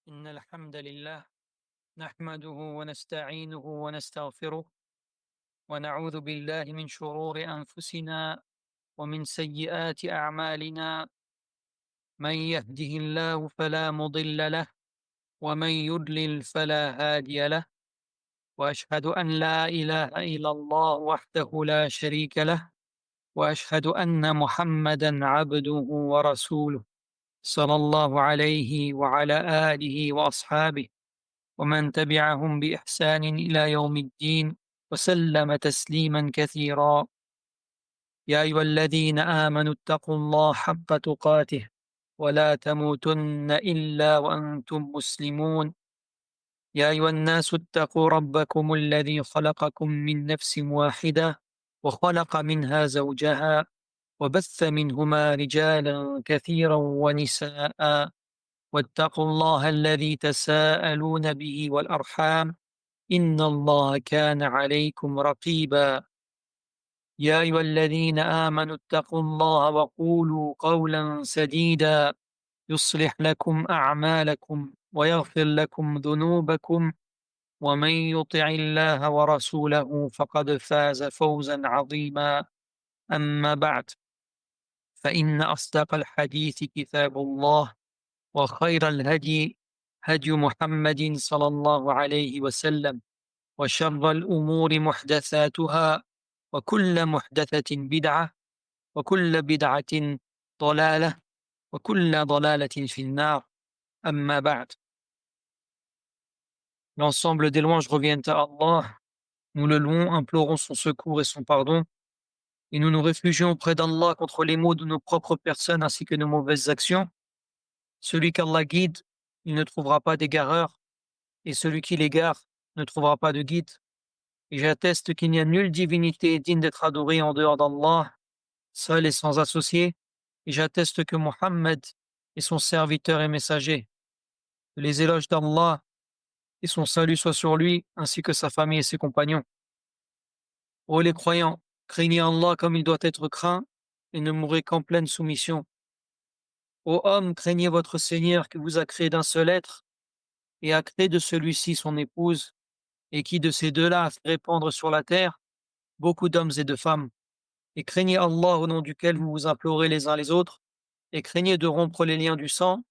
إن الحمد لله نحمده ونستعينه ونستغفره ونعوذ بالله من شرور أنفسنا ومن سيئات أعمالنا. من يهده الله فلا مضل له ومن يضلل فلا هادي له. وأشهد أن لا إله إلا الله وحده لا شريك له، وأشهد أن محمدا عبده ورسوله صلى الله عليه وعلى آله وأصحابه ومن تبعهم بإحسان إلى يوم الدين وسلم تسليما كثيرا. يا أيها الذين آمنوا اتقوا الله حق تقاته ولا تموتن إلا وأنتم مسلمون. يا أيها الناس اتقوا ربكم الذي خلقكم من نفس واحدة وخلق منها زوجها وبث منهما رجالا كثيرا ونساء، واتقوا الله الذي تساءلون به والأرحام إن الله كان عليكم رقيبا. يا أيها الذين آمنوا اتقوا الله وقولوا قولا سديدا يصلح لكم أعمالكم ويغفر لكم ذنوبكم، ومن يطع الله ورسوله فقد فاز فوزا عظيما. أما بعد، فإن أصدق الحديث كتاب الله، وخير الهدي هدي محمد صلى الله عليه وسلم، وشر الأمور محدثاتها، وكل محدثة بدعة، وكل بدعة ضلالة، وكل ضلالة في النار. أما بعد. L'ensemble des louanges reviennent à Allah. Nous le louons, implorons son secours et son pardon, et nous nous réfugions auprès d'Allah contre les maux de nos propres personnes ainsi que nos mauvaises actions. Celui qu'Allah guide, il ne trouvera pas d'égareur, et celui qui l'égare ne trouvera pas de guide. Et j'atteste qu'il n'y a nulle divinité digne d'être adorée en dehors d'Allah, seul et sans associé, et j'atteste que Mohammed est son serviteur et messager. Que les éloges d'Allah et son salut soient sur lui, ainsi que sa famille et ses compagnons. Ô les croyants, craignez Allah comme il doit être craint, et ne mourrez qu'en pleine soumission. Ô hommes, craignez votre Seigneur qui vous a créé d'un seul être, et a créé de celui-ci son épouse, et qui de ces deux-là a fait répandre sur la terre beaucoup d'hommes et de femmes. Et craignez Allah au nom duquel vous vous implorez les uns les autres, et craignez de rompre les liens du sang.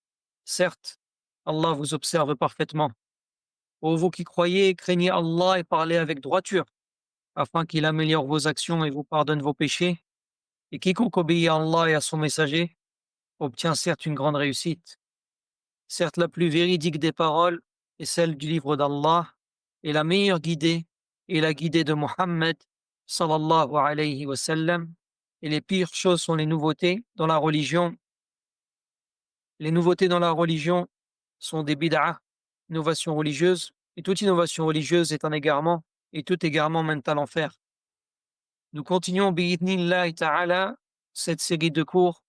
Certes, Allah vous observe parfaitement. Ô vous qui croyez, craignez Allah et parlez avec droiture, afin qu'il améliore vos actions et vous pardonne vos péchés. Et quiconque obéit à Allah et à son messager obtient certes une grande réussite. Certes, la plus véridique des paroles est celle du livre d'Allah, et la meilleure guidée est la guidée de Mohammed sallallahu alayhi wa sallam. Et les pires choses sont les nouveautés dans la religion. Les nouveautés dans la religion sont des bid'ah, innovations religieuses, et toute innovation religieuse est un égarement, et tout égarement mène à l'enfer. Nous continuons bi'idhnillahi ta'ala cette série de cours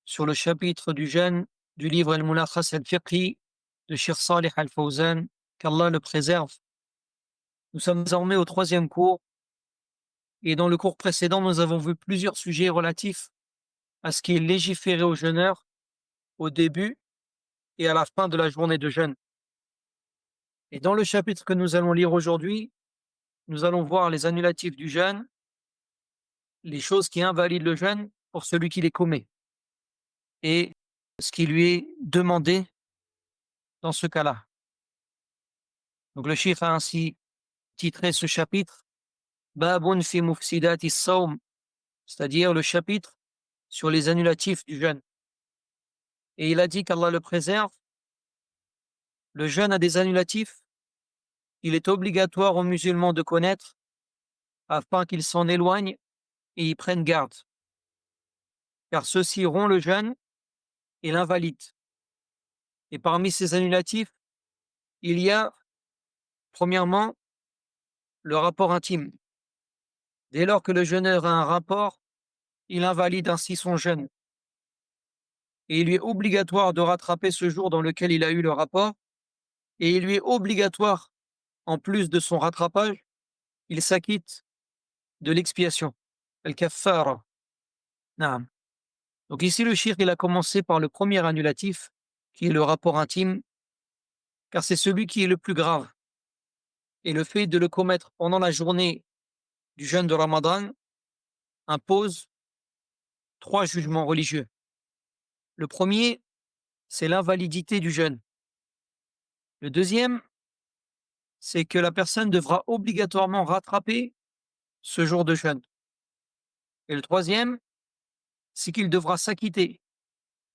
sur le chapitre du jeûne du livre Al-Mulakhas al-Fiqhi de Cheikh Salih Al-Fawzan, qu'Allah le préserve. Nous sommes désormais au troisième cours, et dans le cours précédent, nous avons vu plusieurs sujets relatifs à ce qui est légiféré aux jeûneurs au début et à la fin de la journée de jeûne. Et dans le chapitre que nous allons lire aujourd'hui, nous allons voir les annulatifs du jeûne, les choses qui invalident le jeûne pour celui qui les commet, et ce qui lui est demandé dans ce cas-là. Donc le cheikh a ainsi titré ce chapitre Babun fi mufsidati sawm, c'est-à-dire le chapitre sur les annulatifs du jeûne. Et il a dit qu'Allah le préserve. Le jeûne a des annulatifs. Il est obligatoire aux musulmans de connaître afin qu'ils s'en éloignent et y prennent garde. Car ceux-ci rompt le jeûne et l'invalident. Et parmi ces annulatifs, il y a, premièrement, le rapport intime. Dès lors que le jeûneur a un rapport, il invalide ainsi son jeûne. Et il lui est obligatoire de rattraper ce jour dans lequel il a eu le rapport, et il lui est obligatoire, en plus de son rattrapage, il s'acquitte de l'expiation, al-kaffara. Naam. Donc ici, le cheikh, il a commencé par le premier annulatif, qui est le rapport intime, car c'est celui qui est le plus grave. Et le fait de le commettre pendant la journée du jeûne de Ramadan impose 3 jugements religieux. Le premier, c'est l'invalidité du jeûne. Le deuxième, c'est que la personne devra obligatoirement rattraper ce jour de jeûne. Et le troisième, c'est qu'il devra s'acquitter.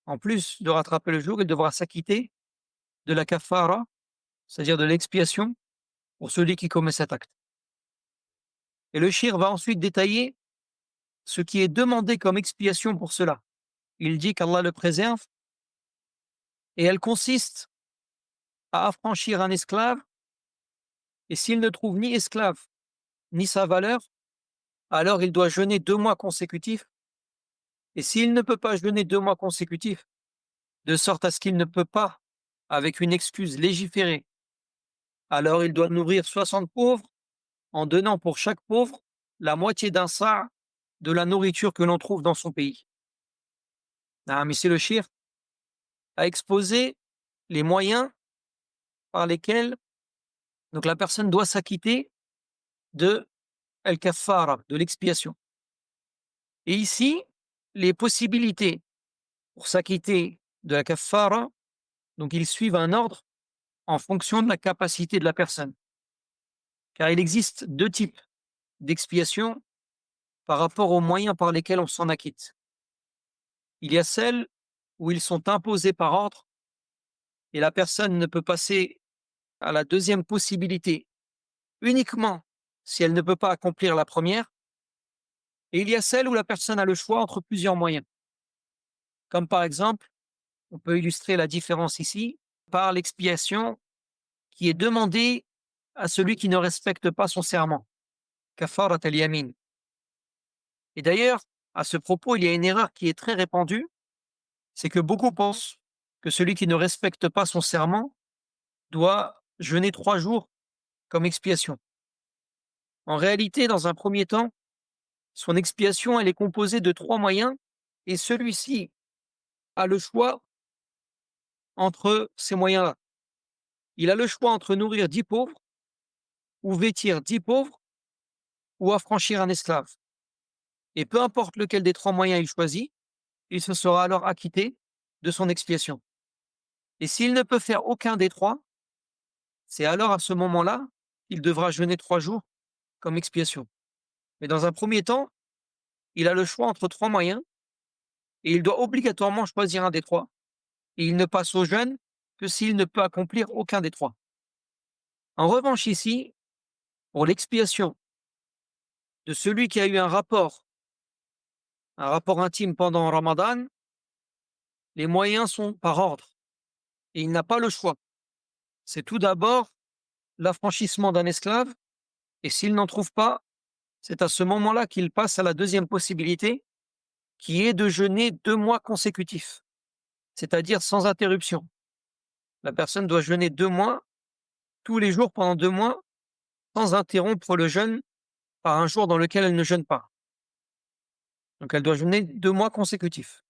En plus de rattraper le jour, il devra s'acquitter de la kafara, c'est-à-dire de l'expiation pour celui qui commet cet acte. Et le shir va ensuite détailler ce qui est demandé comme expiation pour cela. Il dit qu'Allah le préserve et elle consiste à affranchir un esclave, et s'il ne trouve ni esclave ni sa valeur, alors il doit jeûner 2 mois consécutifs, et s'il ne peut pas jeûner 2 mois consécutifs, de sorte à ce qu'il ne peut pas, avec une excuse légiférée, alors il doit nourrir 60 pauvres en donnant pour chaque pauvre la moitié d'un sa' de la nourriture que l'on trouve dans son pays. Ah, mais c'est le shir a exposé les moyens par lesquels donc la personne doit s'acquitter de al-kaffara, de l'expiation. Et ici, les possibilités pour s'acquitter de la kaffara, donc ils suivent un ordre en fonction de la capacité de la personne. Car il existe 2 types d'expiation par rapport aux moyens par lesquels on s'en acquitte. Il y a celles où ils sont imposés par ordre et la personne ne peut passer à la deuxième possibilité uniquement si elle ne peut pas accomplir la première. Et il y a celles où la personne a le choix entre plusieurs moyens. Comme par exemple, on peut illustrer la différence ici par l'expiation qui est demandée à celui qui ne respecte pas son serment. Kafarat al-yamin. Et d'ailleurs, à ce propos, il y a une erreur qui est très répandue, c'est que beaucoup pensent que celui qui ne respecte pas son serment doit jeûner 3 jours comme expiation. En réalité, dans un premier temps, son expiation, elle est composée de 3 moyens et celui-ci a le choix entre ces moyens-là. Il a le choix entre nourrir 10 pauvres ou vêtir 10 pauvres ou affranchir un esclave. Et peu importe lequel des 3 moyens il choisit, il se sera alors acquitté de son expiation. Et s'il ne peut faire aucun des 3, c'est alors à ce moment-là qu'il devra jeûner 3 jours comme expiation. Mais dans un premier temps, il a le choix entre 3 moyens et il doit obligatoirement choisir un des 3. Et il ne passe au jeûne que s'il ne peut accomplir aucun des 3. En revanche ici, pour l'expiation de celui qui a eu un rapport intime pendant Ramadan, les moyens sont par ordre et il n'a pas le choix. C'est tout d'abord l'affranchissement d'un esclave et s'il n'en trouve pas, c'est à ce moment-là qu'il passe à la deuxième possibilité qui est de jeûner 2 mois consécutifs, c'est-à-dire sans interruption. La personne doit jeûner 2 mois, tous les jours pendant 2 mois, sans interrompre le jeûne par un jour dans lequel elle ne jeûne pas. Donc elle doit jeûner 2 mois consécutifs.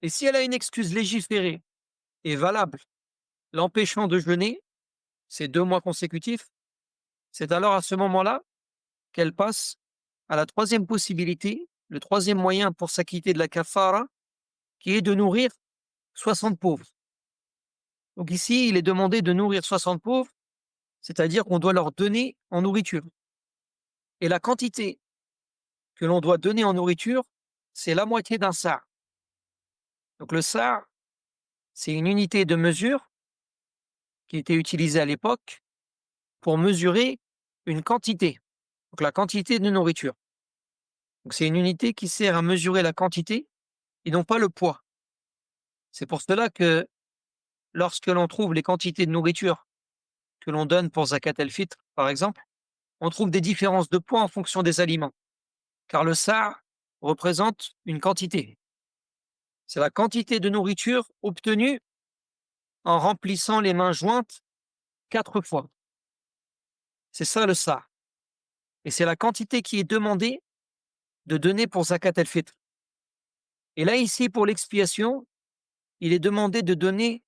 Et si elle a une excuse légiférée et valable l'empêchant de jeûner ces 2 mois consécutifs, c'est alors à ce moment-là qu'elle passe à la troisième possibilité, le troisième moyen pour s'acquitter de la kafara, qui est de nourrir 60 pauvres. Donc ici, il est demandé de nourrir 60 pauvres, c'est-à-dire qu'on doit leur donner en nourriture. Et la quantité que l'on doit donner en nourriture, c'est la moitié d'un sa'. Donc le sa', c'est une unité de mesure qui était utilisée à l'époque pour mesurer une quantité, donc la quantité de nourriture. Donc c'est une unité qui sert à mesurer la quantité et non pas le poids. C'est pour cela que lorsque l'on trouve les quantités de nourriture que l'on donne pour Zakat el-Fitr, par exemple, on trouve des différences de poids en fonction des aliments, car le sa' représente une quantité. C'est la quantité de nourriture obtenue en remplissant les mains jointes 4 fois. C'est ça le sa'. Et c'est la quantité qui est demandée de donner pour Zakat el-Fitr. Et là, ici, pour l'expiation, il est demandé de donner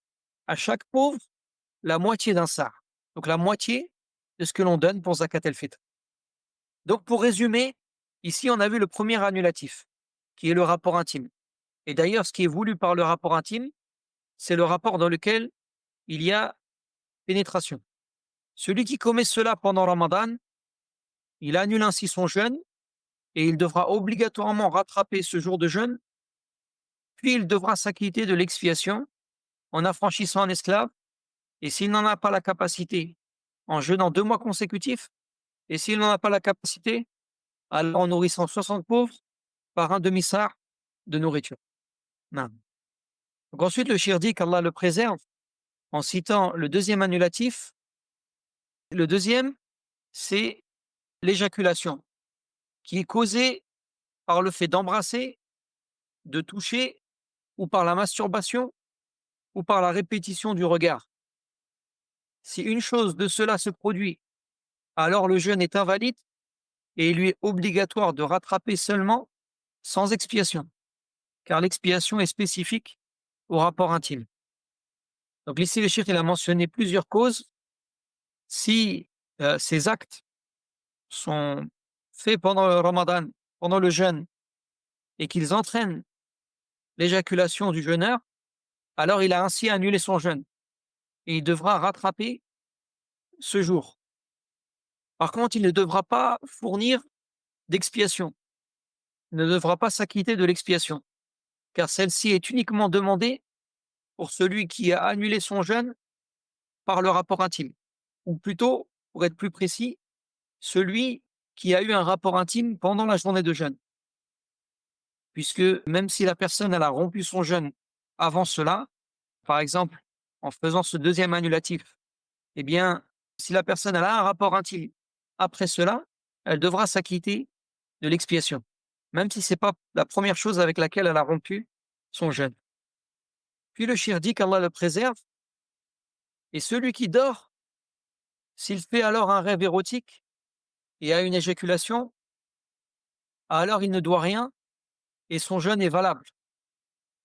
à chaque pauvre la moitié d'un sa'. Donc la moitié de ce que l'on donne pour zakat el-fitr. Donc pour résumer, ici on a vu le premier annulatif, qui est le rapport intime. Et d'ailleurs, ce qui est voulu par le rapport intime, c'est le rapport dans lequel il y a pénétration. Celui qui commet cela pendant Ramadan, il annule ainsi son jeûne et il devra obligatoirement rattraper ce jour de jeûne, puis il devra s'acquitter de l'expiation en affranchissant un esclave, et s'il n'en a pas la capacité, en jeûnant 2 mois consécutifs, et s'il n'en a pas la capacité, alors en nourrissant 60 pauvres par un demi-sar de nourriture. Non. Donc ensuite, le shir dit qu'Allah le préserve en citant le deuxième annulatif. Le deuxième, c'est l'éjaculation, qui est causée par le fait d'embrasser, de toucher, ou par la masturbation, ou par la répétition du regard. Si une chose de cela se produit, alors le jeûne est invalide et il lui est obligatoire de rattraper seulement sans expiation, car l'expiation est spécifique au rapport intime. Donc ici, le cheikh il a mentionné plusieurs causes. Si ces actes sont faits pendant le Ramadan, pendant le jeûne, et qu'ils entraînent l'éjaculation du jeûneur, alors il a ainsi annulé son jeûne et il devra rattraper ce jour. Par contre, il ne devra pas fournir d'expiation, il ne devra pas s'acquitter de l'expiation, car celle-ci est uniquement demandée pour celui qui a annulé son jeûne par le rapport intime, ou plutôt, pour être plus précis, celui qui a eu un rapport intime pendant la journée de jeûne. Puisque même si la personne elle a rompu son jeûne avant cela, par exemple en faisant ce deuxième annulatif, eh bien, si la personne elle a un rapport intime après cela, elle devra s'acquitter de l'expiation, même si ce n'est pas la première chose avec laquelle elle a rompu son jeûne. Puis le shir dit qu'Allah le préserve, et celui qui dort, s'il fait alors un rêve érotique et a une éjaculation, alors il ne doit rien et son jeûne est valable,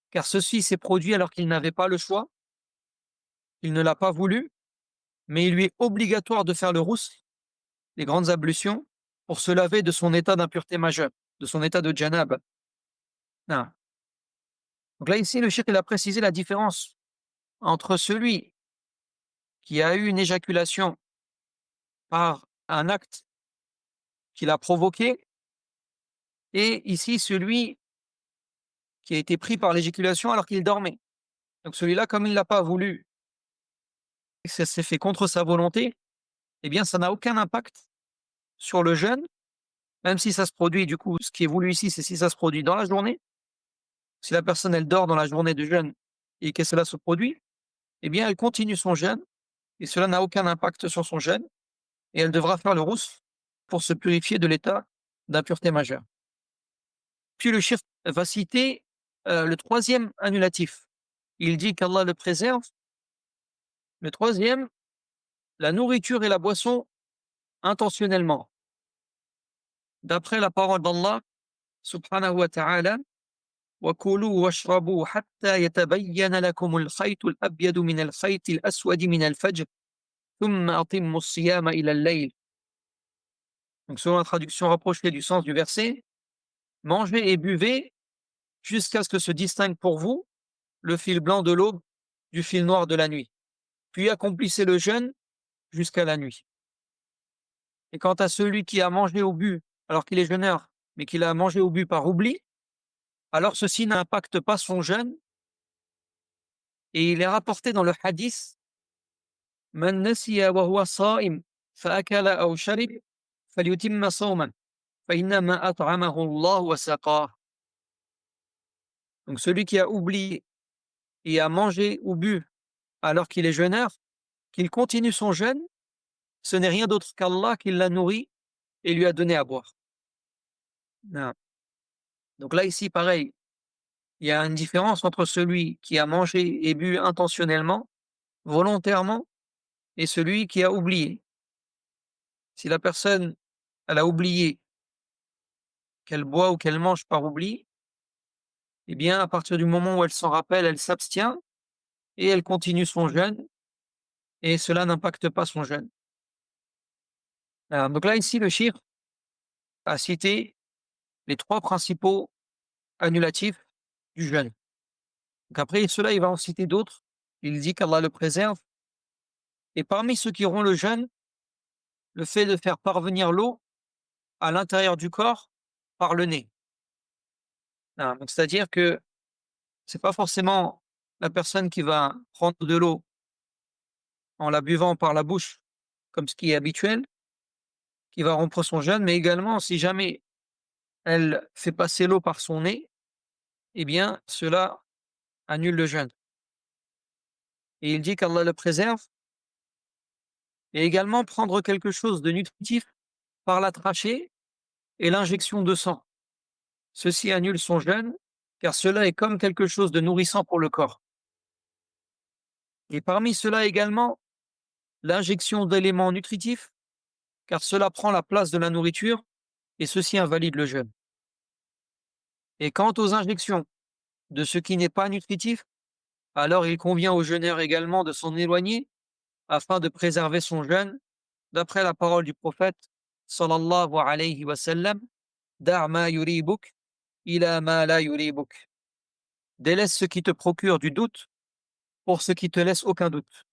car ceci s'est produit alors qu'il n'avait pas le choix, il ne l'a pas voulu, mais il lui est obligatoire de faire le rousse, les grandes ablutions, pour se laver de son état d'impureté majeure, de son état de janab. Ah. Donc là, ici, le cheikh il a précisé la différence entre celui qui a eu une éjaculation par un acte qu'il a provoqué et ici celui qui a été pris par l'éjaculation alors qu'il dormait. Donc celui-là, comme il ne l'a pas voulu, et que ça s'est fait contre sa volonté, eh bien ça n'a aucun impact sur le jeûne, même si ça se produit, du coup, ce qui est voulu ici, c'est si ça se produit dans la journée. Si la personne, elle dort dans la journée de jeûne et que cela se produit, eh bien elle continue son jeûne et cela n'a aucun impact sur son jeûne et elle devra faire le rousse pour se purifier de l'état d'impureté majeure. Puis le cheikh va citer le troisième annulatif. Il dit qu'Allah le préserve. Le troisième, la nourriture et la boisson intentionnellement. D'après la parole d'Allah, subhanahu wa ta'ala, وَكُلُوا وَاشْرَبُوا حَتَّى يَتَبَيَّنَ لَكُمُ الْخَيْطُ الْأَبْيَضُ مِنَ الْخَيْطِ الْأَسْوَدِ مِنَ الْفَجْرِ ثُمَّ أَتِمُّوا الصِّيَامَ إِلَى اللَّيْلِ. Donc selon la traduction rapprochée du sens du verset, mangez et buvez jusqu'à ce que se distingue pour vous le fil blanc de l'aube du fil noir de la nuit. Puis accomplissez le jeûne jusqu'à la nuit. Et quant à celui qui a mangé au but alors qu'il est jeûneur, mais qu'il a mangé au but par oubli, alors ceci n'impacte pas son jeûne. Et il est rapporté dans le hadith Man nasiya wa huwa sa'im fa'akala aw sharib falyutimma sawman fa innama at'amahu Allah wa saqah. Donc celui qui a oublié et a mangé ou bu alors qu'il est jeûneur, qu'il continue son jeûne, ce n'est rien d'autre qu'Allah qui l'a nourri et lui a donné à boire. Non. Donc là ici pareil, il y a une différence entre celui qui a mangé et bu intentionnellement, volontairement, et celui qui a oublié. Si la personne, elle a oublié qu'elle boit ou qu'elle mange par oubli, eh bien, à partir du moment où elle s'en rappelle, elle s'abstient et elle continue son jeûne et cela n'impacte pas son jeûne. Donc là, ici, le shir a cité les 3 principaux annulatifs du jeûne. Donc après cela, il va en citer d'autres. Il dit qu'Allah le préserve et parmi ceux qui auront le jeûne, le fait de faire parvenir l'eau à l'intérieur du corps par le nez. Donc c'est-à-dire que c'est pas forcément la personne qui va prendre de l'eau en la buvant par la bouche, comme ce qui est habituel, qui va rompre son jeûne, mais également si jamais elle fait passer l'eau par son nez, eh bien cela annule le jeûne. Et il dit qu'Allah le préserve et également prendre quelque chose de nutritif par la trachée et l'injection de sang. Ceci annule son jeûne, car cela est comme quelque chose de nourrissant pour le corps. Et parmi cela également, l'injection d'éléments nutritifs, car cela prend la place de la nourriture et ceci invalide le jeûne. Et quant aux injections de ce qui n'est pas nutritif, alors il convient au jeûneur également de s'en éloigner afin de préserver son jeûne, d'après la parole du prophète sallallahu alayhi wa sallam, da' ma yuribuk ila ma la yuribuk. Délaisse ce qui te procure du doute pour ce qui te laisse aucun doute.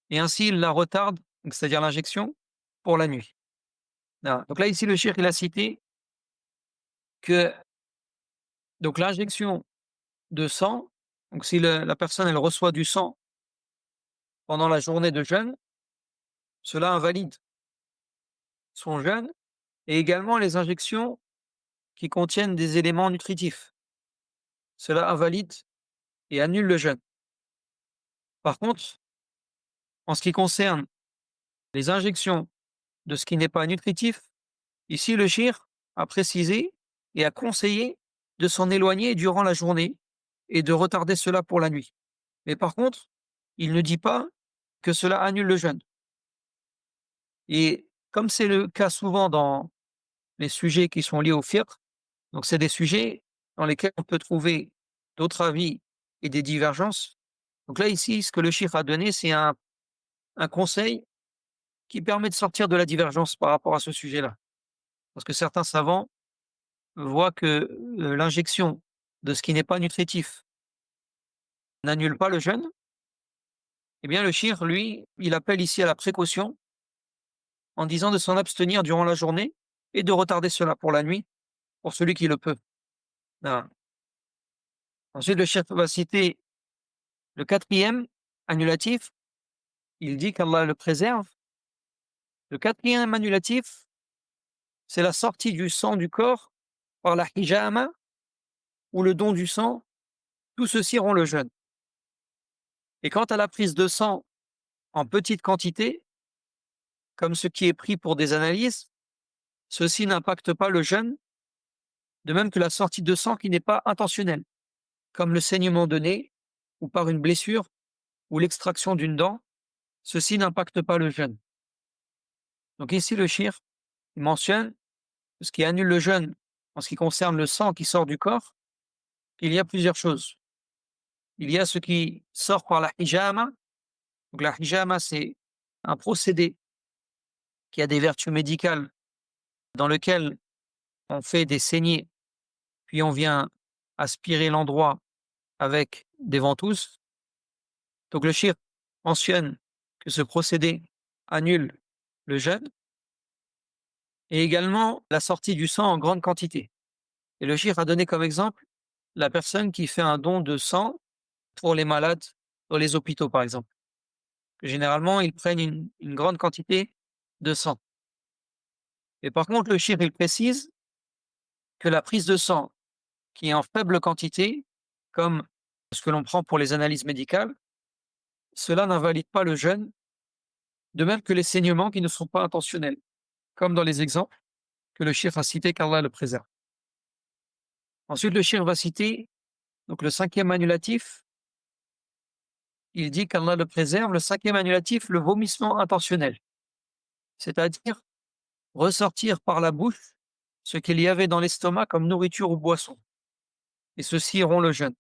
Et ainsi il la retarde, c'est-à-dire l'injection, pour la nuit. Donc là ici le cheikh il a cité que donc l'injection de sang, donc si la personne elle reçoit du sang pendant la journée de jeûne, cela invalide son jeûne et également les injections qui contiennent des éléments nutritifs. Cela invalide et annule le jeûne. Par contre, en ce qui concerne les injections de ce qui n'est pas nutritif, ici le cheikh a précisé et a conseillé de s'en éloigner durant la journée et de retarder cela pour la nuit. Mais par contre, il ne dit pas que cela annule le jeûne. Et comme c'est le cas souvent dans les sujets qui sont liés au fiqh, donc c'est des sujets dans lesquels on peut trouver d'autres avis et des divergences. Donc là, ici, ce que le cheikh a donné, c'est un conseil qui permet de sortir de la divergence par rapport à ce sujet-là. Parce que certains savants voient que l'injection de ce qui n'est pas nutritif n'annule pas le jeûne. Eh bien, le cheikh, lui, il appelle ici à la précaution en disant de s'en abstenir durant la journée et de retarder cela pour la nuit, pour celui qui le peut. Ah. Ensuite, le cheikh va citer le 4e annulatif. Il dit qu'Allah le préserve. Le 4e annulatif, c'est la sortie du sang du corps par la hijama ou le don du sang. Tout ceci rend le jeûne. Et quant à la prise de sang en petite quantité, comme ce qui est pris pour des analyses, ceci n'impacte pas le jeûne, de même que la sortie de sang qui n'est pas intentionnelle, comme le saignement de nez ou par une blessure ou l'extraction d'une dent, ceci n'impacte pas le jeûne. Donc ici, le cheikh mentionne que ce qui annule le jeûne en ce qui concerne le sang qui sort du corps, il y a plusieurs choses. Il y a ce qui sort par la hijama. Donc la hijama, c'est un procédé qui a des vertus médicales dans lequel on fait des saignées, puis on vient aspirer l'endroit avec des ventouses. Donc le cheikh mentionne que ce procédé annule le jeûne et également la sortie du sang en grande quantité. Et le cheikh a donné comme exemple la personne qui fait un don de sang pour les malades dans les hôpitaux, par exemple. Généralement, ils prennent une grande quantité de sang. Et par contre, le cheikh il précise que la prise de sang qui est en faible quantité, comme ce que l'on prend pour les analyses médicales, cela n'invalide pas le jeûne, de même que les saignements qui ne sont pas intentionnels, comme dans les exemples que le cheikh a cités qu'Allah le préserve. Ensuite, le cheikh va citer donc le 5e annulatif. Il dit qu'Allah le préserve. Le 5e annulatif, le vomissement intentionnel, c'est-à-dire ressortir par la bouche ce qu'il y avait dans l'estomac comme nourriture ou boisson. Et ceci rompt le jeûne.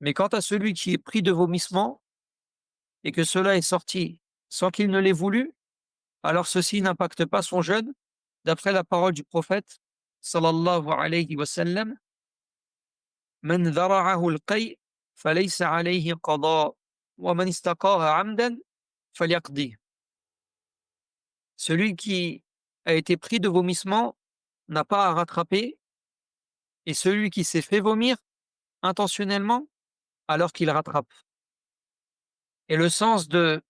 Mais quant à celui qui est pris de vomissement et que cela est sorti sans qu'il ne l'ait voulu, alors ceci n'impacte pas son jeûne, d'après la parole du prophète sallallahu alayhi wa sallam: "Man dhara'ahu al-qay' falaysa alayhi qada' wa man istaqa'a 'amdan falyaqdi." Celui qui a été pris de vomissement n'a pas à rattraper, et celui qui s'est fait vomir intentionnellement, alors qu'il rattrape. Et le sens de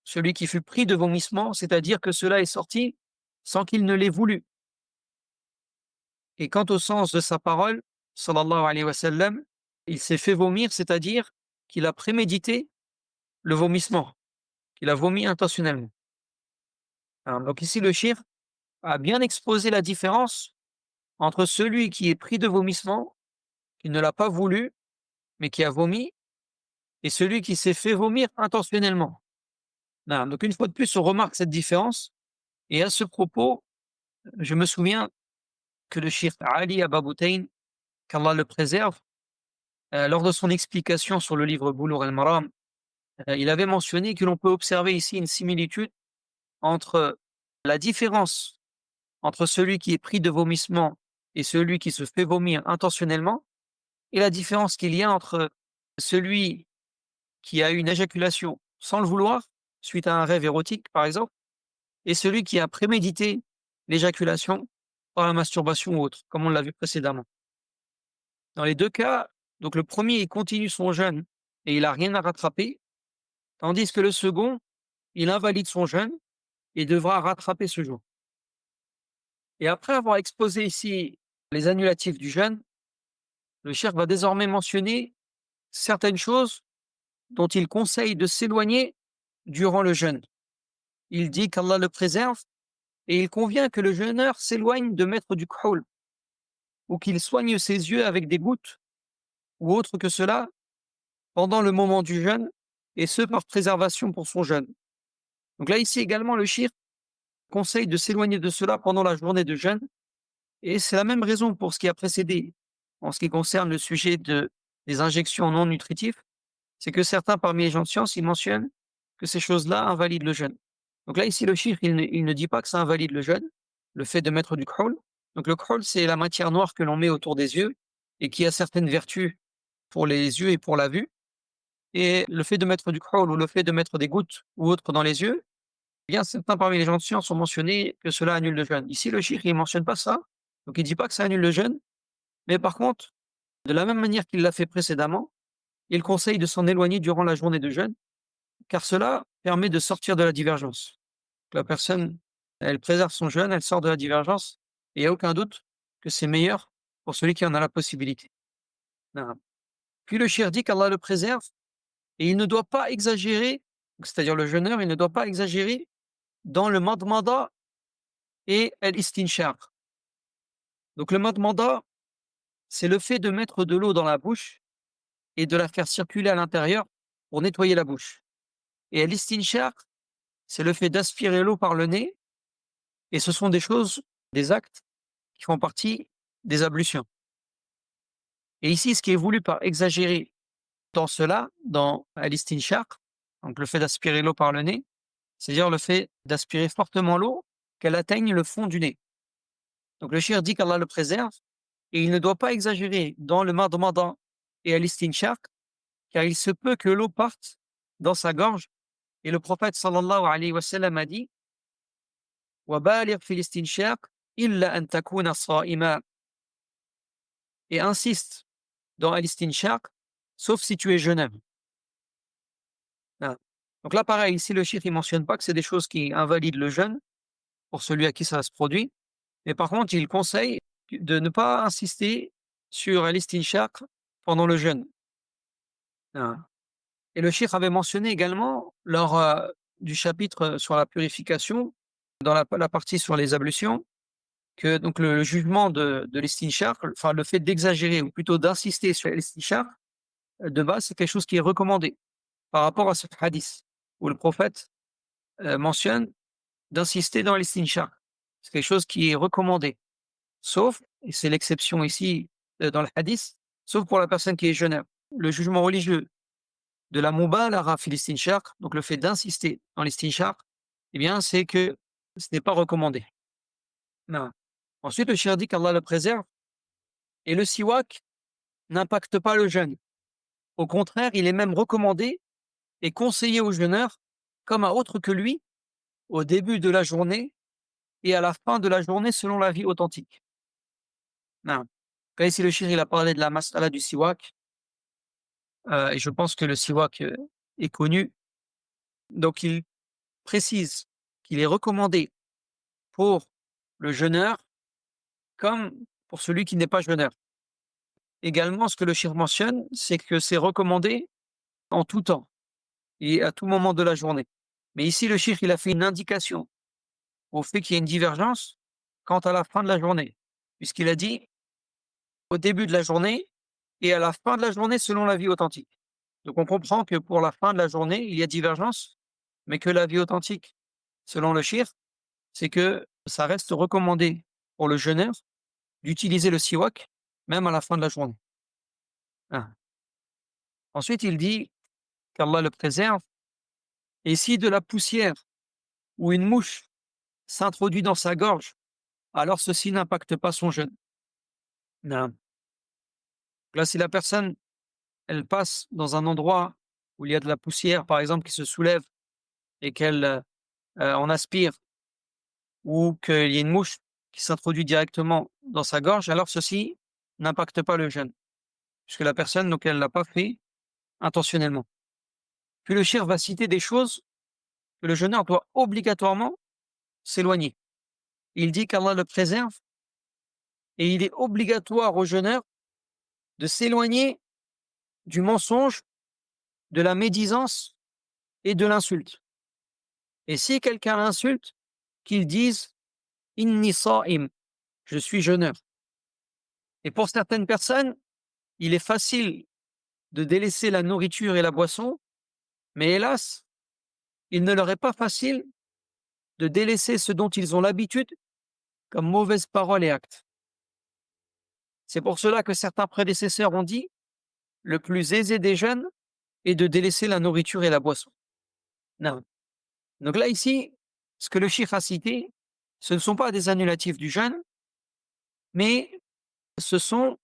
celui qui fut pris de vomissement, c'est-à-dire que cela est sorti sans qu'il ne l'ait voulu. Et quant au sens de sa parole, sallallahu alayhi wa sallam, il s'est fait vomir, c'est-à-dire qu'il a prémédité le vomissement, qu'il a vomi intentionnellement. Alors, donc ici, le shir a bien exposé la différence entre celui qui est pris de vomissement, qui ne l'a pas voulu, mais qui a vomi, et celui qui s'est fait vomir intentionnellement. Donc une fois de plus, on remarque cette différence. Et à ce propos, je me souviens que le shir Ali Ababoutayn, qu'Allah le préserve, lors de son explication sur le livre Boulough al-Maram, il avait mentionné que l'on peut observer ici une similitude entre la différence entre celui qui est pris de vomissement et celui qui se fait vomir intentionnellement, et la différence qu'il y a entre celui qui a eu une éjaculation sans le vouloir, suite à un rêve érotique par exemple, et celui qui a prémédité l'éjaculation par la masturbation ou autre, comme on l'a vu précédemment. Dans les deux cas, donc le premier, il continue son jeûne et il n'a rien à rattraper, tandis que le second, il invalide son jeûne et devra rattraper ce jour. Et après avoir exposé ici les annulatifs du jeûne, le cheikh va désormais mentionner certaines choses dont il conseille de s'éloigner durant le jeûne. Il dit qu'Allah le préserve et il convient que le jeûneur s'éloigne de mettre du kohl ou qu'il soigne ses yeux avec des gouttes ou autre que cela pendant le moment du jeûne, et ce par préservation pour son jeûne. Donc là, ici également, le shir conseille de s'éloigner de cela pendant la journée de jeûne, et c'est la même raison pour ce qui a précédé en ce qui concerne le sujet des injections non nutritives, c'est que certains parmi les gens de science, ils mentionnent que ces choses-là invalident le jeûne. Donc là, ici, le shir, il ne dit pas que ça invalide le jeûne, le fait de mettre du kohl. Donc le kohl, c'est la matière noire que l'on met autour des yeux et qui a certaines vertus pour les yeux et pour la vue. Et le fait de mettre du kohl ou le fait de mettre des gouttes ou autre dans les yeux, eh bien certains parmi les gens de science ont mentionné que cela annule le jeûne. Ici, le cheikh, il ne mentionne pas ça, donc il ne dit pas que ça annule le jeûne, mais par contre, de la même manière qu'il l'a fait précédemment, il conseille de s'en éloigner durant la journée de jeûne, car cela permet de sortir de la divergence. La personne, elle préserve son jeûne, elle sort de la divergence, et il n'y a aucun doute que c'est meilleur pour celui qui en a la possibilité. Naam. Puis le cheikh dit qu'Allah le préserve, et il ne doit pas exagérer, c'est-à-dire le jeûneur, il ne doit pas exagérer dans le madmada et al-istinshaq. Donc le madmada, c'est le fait de mettre de l'eau dans la bouche et de la faire circuler à l'intérieur pour nettoyer la bouche. Et al-istinshaq, c'est le fait d'aspirer l'eau par le nez, et ce sont des choses, des actes qui font partie des ablutions. Et ici, ce qui est voulu par exagérer dans cela, dans al-istinshaq, donc le fait d'aspirer l'eau par le nez, c'est-à-dire le fait d'aspirer fortement l'eau, qu'elle atteigne le fond du nez. Donc le cheikh dit qu'Allah le préserve, et il ne doit pas exagérer dans le madmada et à l'istinshaq, car il se peut que l'eau parte dans sa gorge, et le prophète sallallahu alayhi wa sallam a dit: وَبَالِغْ فِي الْإِسْتِنْشَاقِ إِلَّا أَن تَكُونَ صَائِمًا. Et insiste dans al-istinshaq, sauf si tu es jeûneur. Ah. Donc là, pareil, ici le cheikh ne mentionne pas que c'est des choses qui invalident le jeûne pour celui à qui ça se produit, mais par contre, il conseille de ne pas insister sur l'istinshaq pendant le jeûne. Ah. Et le cheikh avait mentionné également, lors du chapitre sur la purification, dans la partie sur les ablutions, que donc le jugement de l'istinshaq, enfin le fait d'exagérer ou plutôt d'insister sur l'istinshaq, de base, c'est quelque chose qui est recommandé par rapport à ce hadith où le prophète mentionne d'insister dans l'istinshaq. C'est quelque chose qui est recommandé. Sauf, et c'est l'exception ici dans le hadith, sauf pour la personne qui est jeûneur. Le jugement religieux de la mubalagha fil istinshaq, donc le fait d'insister dans l'istinshaq, eh bien, c'est que ce n'est pas recommandé. Non. Ensuite, le cheikh dit qu'Allah le préserve et le siwak n'impacte pas le jeûne. Au contraire, il est même recommandé et conseillé aux jeûneurs, comme à autre que lui, au début de la journée et à la fin de la journée selon l'avis authentique. Non. Quand ici le cheikh il a parlé de la mas'ala du siwak, et je pense que le siwak est connu, donc il précise qu'il est recommandé pour le jeûneur comme pour celui qui n'est pas jeûneur. Également, ce que le cheikh mentionne, c'est que c'est recommandé en tout temps et à tout moment de la journée. Mais ici, le cheikh il a fait une indication au fait qu'il y a une divergence quant à la fin de la journée, puisqu'il a dit au début de la journée et à la fin de la journée selon l'avis authentique. Donc on comprend que pour la fin de la journée, il y a divergence, mais que l'avis authentique, selon le cheikh, c'est que ça reste recommandé pour le jeûneur d'utiliser le siwak même à la fin de la journée. Ah. Ensuite, il dit qu'Allah le préserve, et si de la poussière ou une mouche s'introduit dans sa gorge, alors ceci n'impacte pas son jeûne. Non. Là, si la personne, elle passe dans un endroit où il y a de la poussière, par exemple, qui se soulève et qu'elle en aspire, ou qu'il y ait une mouche qui s'introduit directement dans sa gorge, alors ceci n'impacte pas le jeûne, puisque la personne, donc, elle ne l'a pas fait intentionnellement. Puis le cheikh va citer des choses que le jeûneur doit obligatoirement s'éloigner. Il dit qu'Allah le préserve et il est obligatoire au jeûneur de s'éloigner du mensonge, de la médisance et de l'insulte. Et si quelqu'un l'insulte, qu'il dise Inni sa'im, je suis jeûneur. Et pour certaines personnes, il est facile de délaisser la nourriture et la boisson, mais hélas, il ne leur est pas facile de délaisser ce dont ils ont l'habitude comme mauvaises paroles et actes. C'est pour cela que certains prédécesseurs ont dit le plus aisé des jeûnes est de délaisser la nourriture et la boisson. Non. Donc là, ici, ce que le cheikh a cité, ce ne sont pas des annulatifs du jeûne, mais ce sont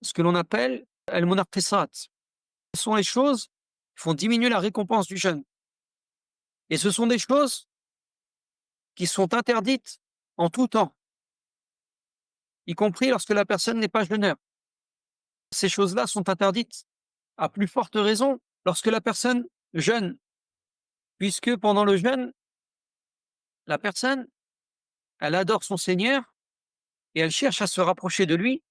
ce que l'on appelle al-munaqqisat. Ce sont les choses qui font diminuer la récompense du jeûne. Et ce sont des choses qui sont interdites en tout temps, y compris lorsque la personne n'est pas jeûneur. Ces choses-là sont interdites à plus forte raison lorsque la personne jeûne, puisque pendant le jeûne, la personne, elle adore son Seigneur et elle cherche à se rapprocher de lui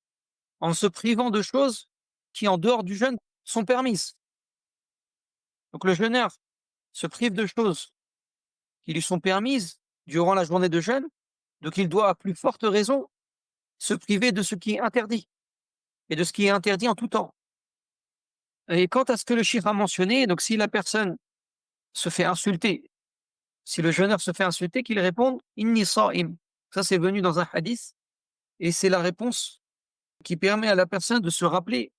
en se privant de choses qui, en dehors du jeûne, sont permises. Donc le jeûneur se prive de choses qui lui sont permises durant la journée de jeûne, donc il doit à plus forte raison se priver de ce qui est interdit et de ce qui est interdit en tout temps. Et quant à ce que le cheikh a mentionné, donc si la personne se fait insulter, si le jeûneur se fait insulter, qu'il réponde Inni sa'im. Ça, c'est venu dans un hadith et c'est la réponse qui permet à la personne de se rappeler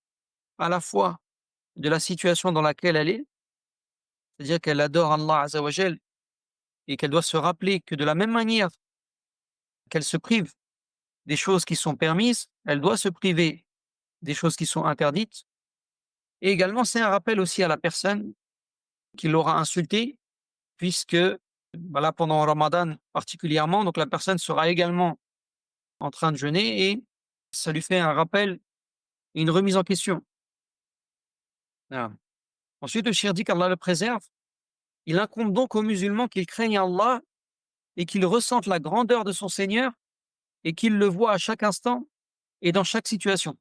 à la fois de la situation dans laquelle elle est, c'est-à-dire qu'elle adore Allah Azza wa Jal et qu'elle doit se rappeler que de la même manière qu'elle se prive des choses qui sont permises, elle doit se priver des choses qui sont interdites. Et également, c'est un rappel aussi à la personne qui l'aura insulté, puisque voilà, pendant Ramadan particulièrement, donc la personne sera également en train de jeûner et ça lui fait un rappel et une remise en question. Voilà. Ensuite, le cheikh dit qu'Allah le préserve. Il incombe donc aux musulmans qu'ils craignent Allah et qu'ils ressentent la grandeur de son Seigneur et qu'ils le voient à chaque instant et dans chaque situation.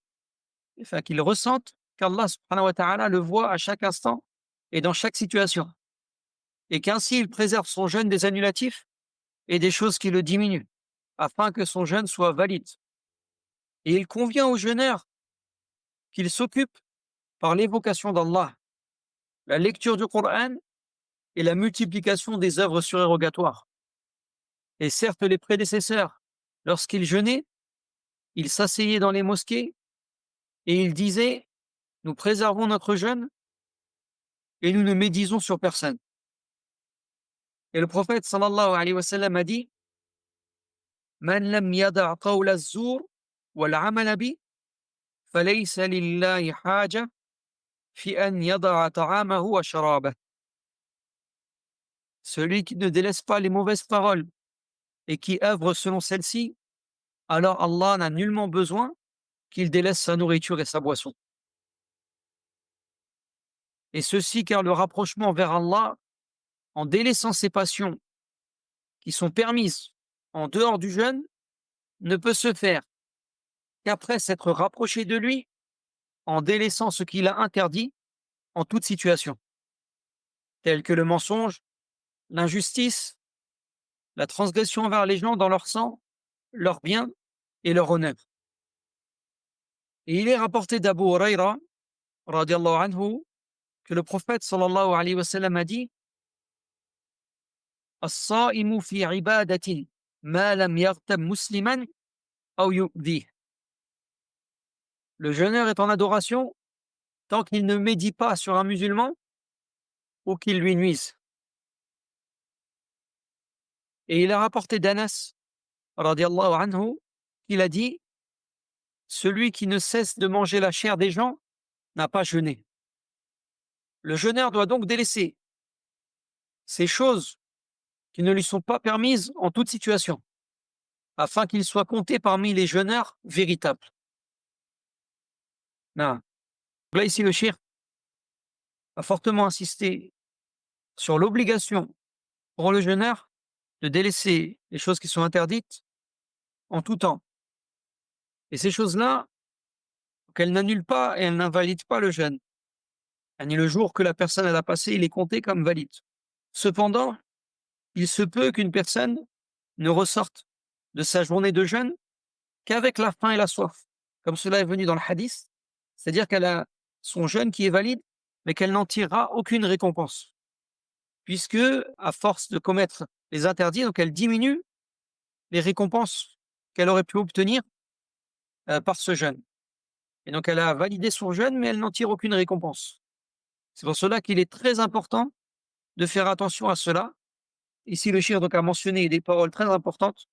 Enfin, qu'ils ressentent qu'Allah subhanahu wa ta'ala le voit à chaque instant et dans chaque situation. Et qu'ainsi il préserve son jeûne des annulatifs et des choses qui le diminuent, afin que son jeûne soit valide. Et il convient au jeûneur qu'il s'occupe par l'évocation d'Allah, la lecture du Coran et la multiplication des œuvres surérogatoires. Et certes, les prédécesseurs, lorsqu'ils jeûnaient, ils s'asseyaient dans les mosquées et ils disaient « Nous préservons notre jeûne et nous ne médisons sur personne. Et le prophète sallallahu alayhi wa sallam a dit: Man lam yada' qawla az-zur wal 'amala bi, falaysa lillahi haja fi an yada'a ta'amahu wa sharabah. Celui qui ne délaisse pas les mauvaises paroles et qui œuvre selon celles-ci, alors Allah n'a nullement besoin qu'il délaisse sa nourriture et sa boisson. Et ceci car le rapprochement vers Allah, en délaissant ses passions qui sont permises en dehors du jeûne, ne peut se faire qu'après s'être rapproché de lui en délaissant ce qu'il a interdit en toute situation, tels que le mensonge, l'injustice, la transgression envers les gens dans leur sang, leur bien et leur honneur. Et il est rapporté d'Abu Huraira, radiallahu anhu, que le prophète sallallahu alayhi wa sallam a dit: As-sa'imu fi ibadatin ma lam yaghtab musliman aw yu'dih. Le jeûneur est en adoration tant qu'il ne médit pas sur un musulman ou qu'il lui nuise. Et il a rapporté d'Anas, radiallahu anhu, qu'il a dit: Celui qui ne cesse de manger la chair des gens n'a pas jeûné. Le jeûneur doit donc délaisser ces choses qui ne lui sont pas permises en toute situation, afin qu'il soit compté parmi les jeûneurs véritables. Non. Là, ici, le cheikh a fortement insisté sur l'obligation pour le jeûneur de délaisser les choses qui sont interdites en tout temps. Et ces choses-là, qu'elles n'annulent pas et elles n'invalident pas le jeûne. Et le jour que la personne a passé, il est compté comme valide. Cependant, il se peut qu'une personne ne ressorte de sa journée de jeûne qu'avec la faim et la soif, comme cela est venu dans le hadith, c'est-à-dire qu'elle a son jeûne qui est valide, mais qu'elle n'en tirera aucune récompense, puisque, à force de commettre les interdits, donc elle diminue les récompenses qu'elle aurait pu obtenir par ce jeûne. Et donc elle a validé son jeûne, mais elle n'en tire aucune récompense. C'est pour cela qu'il est très important de faire attention à cela. Ici, le cheikh donc a mentionné des paroles très importantes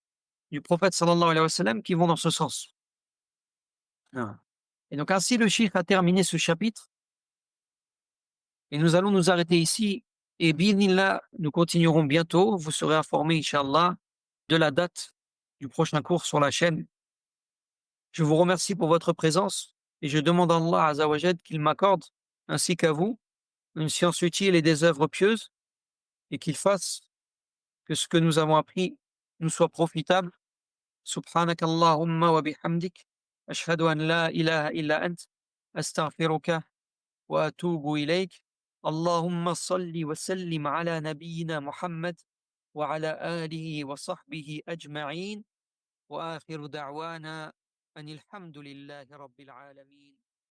du prophète sallallahu alayhi wa sallam qui vont dans ce sens. Ah. Et donc ainsi, le cheikh a terminé ce chapitre et nous allons nous arrêter ici. Et bi'idhnillah, nous continuerons bientôt. Vous serez informés, Inch'Allah, de la date du prochain cours sur la chaîne. Je vous remercie pour votre présence et je demande à Allah Azza wa Jal qu'il m'accorde, ainsi qu'à vous, une science utile et des œuvres pieuses et qu'il fasse que ce que nous avons appris nous soit profitable. Subhanakallahumma wa bihamdik. Ashhadu an la ilaha illa ant. Astaghfiruka wa atubu ilayk. Allahumma salli wa sallim ala nabiyyina Muhammad wa ala alihi wa sahbihi ajma'in. Wa akhiru da'wana anil hamdulillahi rabbil alamin.